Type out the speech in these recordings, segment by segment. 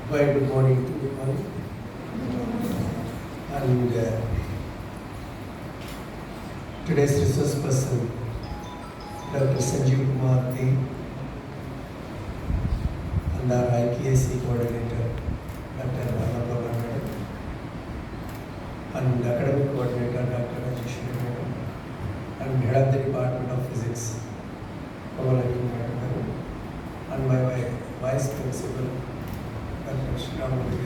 Very good morning to everyone. And today's resource person, Dr. Kumar RK, and our IKSC coordinator, Dr. Matab, and academic coordinator, Dr. Rajahmundry, and head of the Department of Physics, and my vice principal, Dr. Rajahmundry,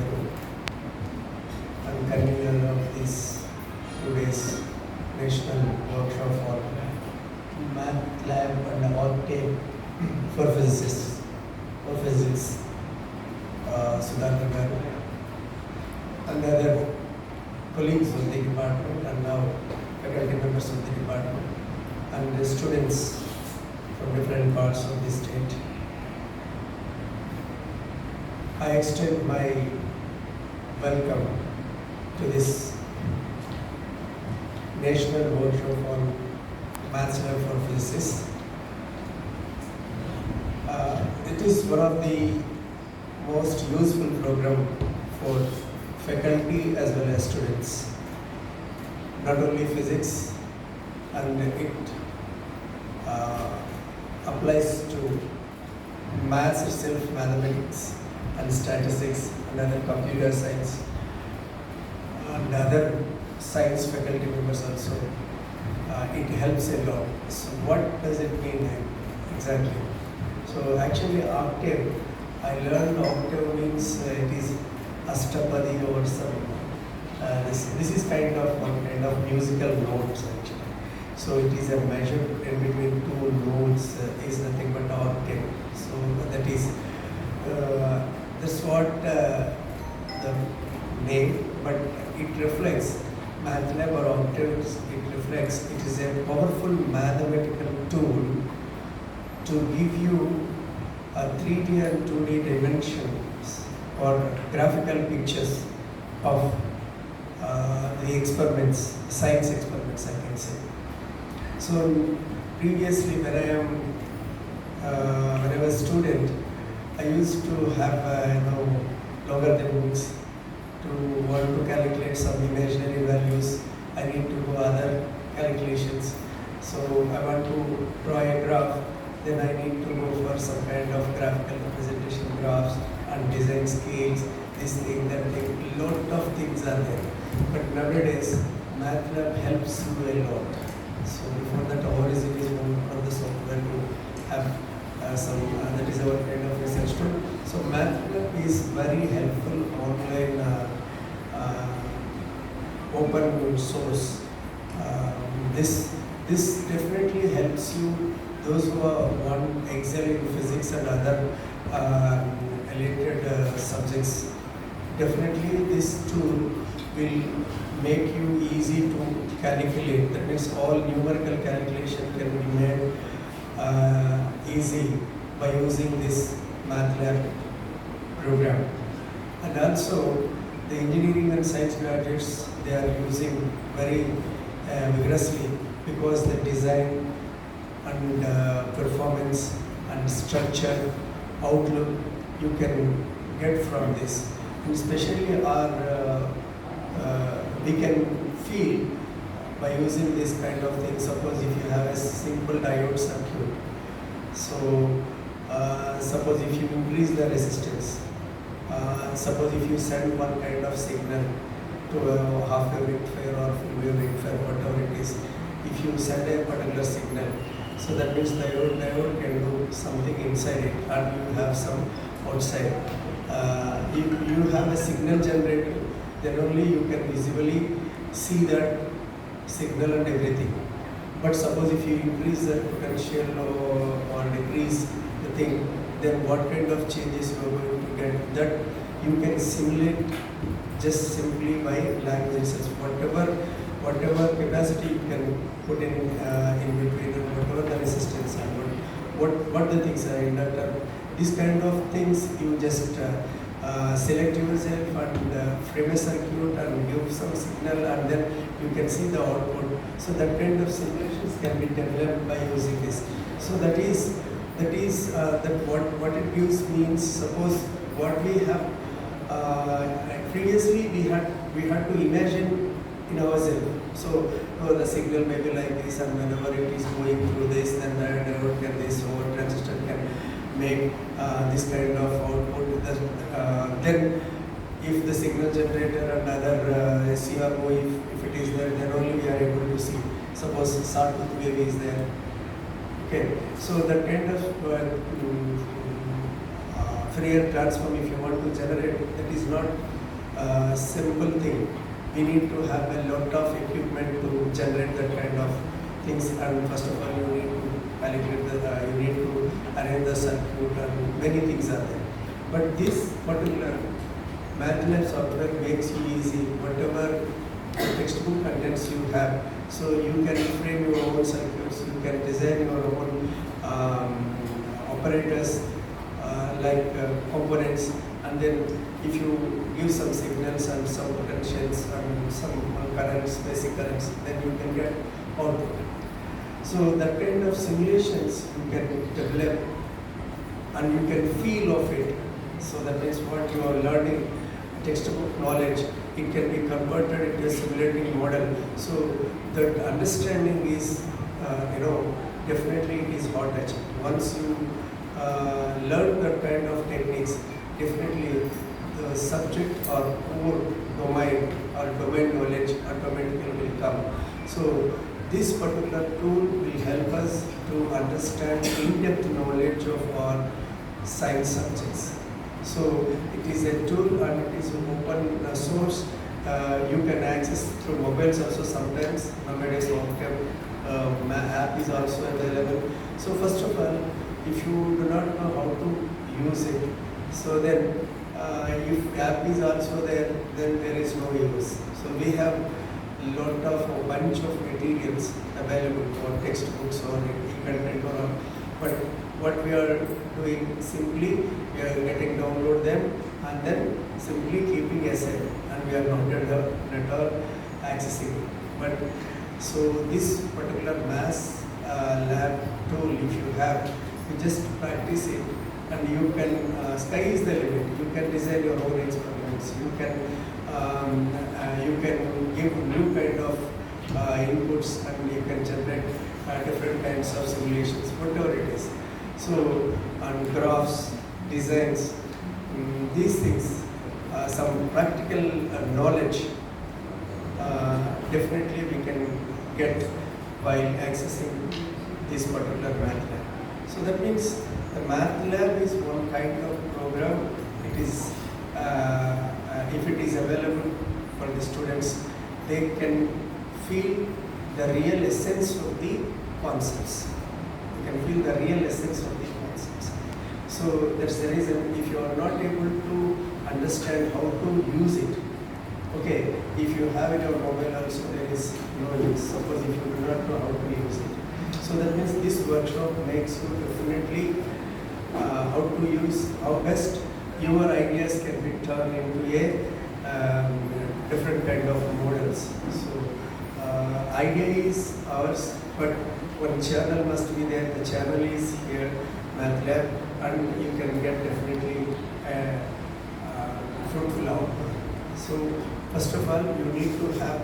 and convener of this today's national workshop for math lab and Octave for physicists, for physics, Sudhakar and other colleagues of the department and now faculty members of the department and the students from different parts of the state. I extend my welcome to this national workshop on maths lab for physicists. It is one of the most useful program for faculty as well as students. Not only physics, and it applies to maths itself, mathematics and statistics and other computer science and other science faculty members also. It helps a lot. So what does it mean exactly? So actually Octave, I learned Octave means it is Ashtapadi or some, this is kind of one kind of musical notes actually. So it is a measure in between two notes is nothing but octave. So that is, that's what the name, but it reflects MATLAB or Octave, it reflects, it is a powerful mathematical tool to give you a 3D and 2D dimensions or graphical pictures of the experiments, science experiments I can say. So previously when I was a student, I used to have logarithms to want to calculate some imaginary values. I need to do other calculations. So I want to draw a graph, then I need to go for some kind of graphical representation graphs and design scales, this thing, that thing, lot of things are there. But nowadays, MATLAB helps you a lot. So before that, our is one of the software to have that is our kind of research tool. So MATLAB is very helpful online open source. This definitely helps you, those who want excel in physics and other related subjects. Definitely this tool will make you easy to calculate. That means all numerical calculation can be made easy by using this MATLAB program. And also the engineering and science graduates, they are using very vigorously because the design and performance and structure outlook you can get from this. And especially we can feel by using this kind of thing. Suppose if you have a simple diode circuit, so suppose if you increase the resistance, suppose if you send one kind of signal to a half wave rectifier or full wave rectifier, whatever it is, if you send a particular signal, so that means diode can do something inside it and you have some outside. If you have a signal generator, then only you can visibly see that signal and everything. But suppose if you increase the potential or decrease the thing, then what kind of changes you are going to get, that you can simulate just simply by language itself. Whatever capacity you can put in between and whatever the resistance and what the things are inductor. These kind of things you just select yourself and frame a circuit and give some signal and then you can see the output. So that kind of simulations can be developed by using this. So that is what it gives means, suppose what we have Previously we had to imagine in ourselves. So the signal may be like this, and whenever it is going through this, then diode can this or transistor can make this kind of output. Then if the signal generator and other CRO, if it is there, then only we are able to see. Suppose sawtooth wave is there. Okay, so that kind of Fourier transform, if you want to generate, that is not a simple thing. We need to have a lot of equipment to generate that kind of things, and first of all you need to calculate you need to arrange the circuit, and many things are there. But this particular MATLAB software makes you easy, whatever textbook contents you have. So you can frame your own circuits, you can design your own operators like components, and then if you give some signals and some potentials and some currents, basic currents, then you can get output. So that kind of simulations you can develop and you can feel of it. So that is what you are learning, textbook knowledge. It can be converted into a simulating model. So that understanding is, definitely it is hard touching. Once you learn that kind of techniques, definitely the subject or core domain or domain knowledge automatically will come. So this particular tool will help us to understand in-depth knowledge of our science subjects. So it is a tool and it is an open source. You can access through mobiles also sometimes. Nowadays Octave app is also available. So first of all, if you do not know how to use it, so then if app is also there, then there is no use. So we have a bunch of materials available for textbooks or e-content but what we are doing, simply we are getting download them and then simply keeping aside, and we are not at all accessing it. But so this particular mass lab tool, if you have, you just practice it, and you can sky is the limit. You can design your own experiments. You can give new kind of inputs, and you can generate different kinds of simulations, whatever it is. So, and graphs, designs, these things, some practical knowledge, definitely we can get while accessing this particular MATLAB. So that means the MATLAB is one kind of program. It is, if it is available for the students, they can feel the real essence of the concepts. They can feel the real essence of the concepts. So that's the reason, if you are not able to understand how to use it, okay, if you have it on mobile also, there is no use. Suppose if you do not know how to use it. So that means this workshop makes you definitely how to use, how best your ideas can be turned into a different kind of models. So idea is ours, but one channel must be there. The channel is here, MATLAB, and you can get definitely a fruitful output. So first of all, you need to have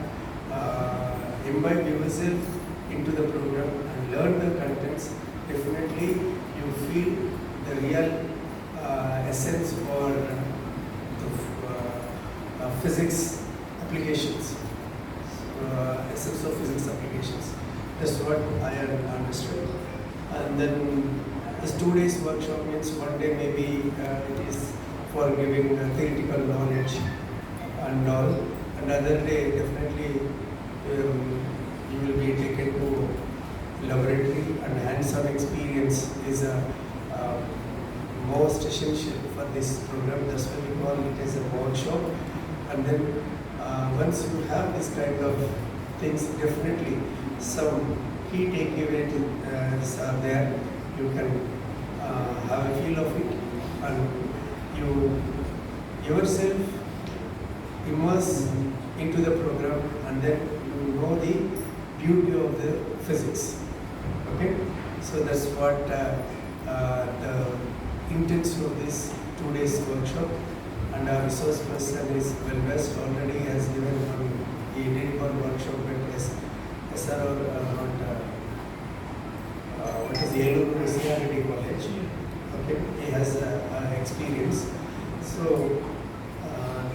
imbibe yourself into the program and learn the contents. Definitely you feel the real essence for the physics applications, essence of physics applications. That's what I understood. And then this 2 days workshop means one day maybe it is for giving theoretical knowledge and all. Another day definitely you will be taken to laboratory, and hands-on experience is most essential for this program. That's why we call it as a workshop. And then once you have this kind of things, definitely some key takeaways are there. You can have a feel of it, and you yourself immerse into the program, and then you know the beauty of the physics. Okay, so that's what the intents of this 2 days workshop. and our resource person is well versed already, has given he did one workshop at SRO what is Yellow CRD College. Okay, he has experience. So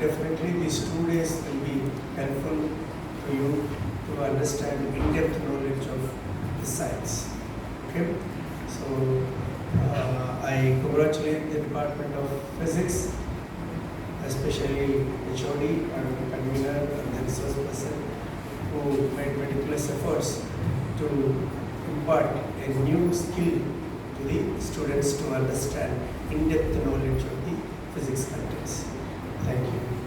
definitely these 2 days will be helpful to you to understand in-depth knowledge of the science. Okay, so I congratulate the Department of Physics, especially HOD and the convener and the resource person who made meticulous efforts to impart a new skill to the students to understand in-depth knowledge of the physics contents. Thank you.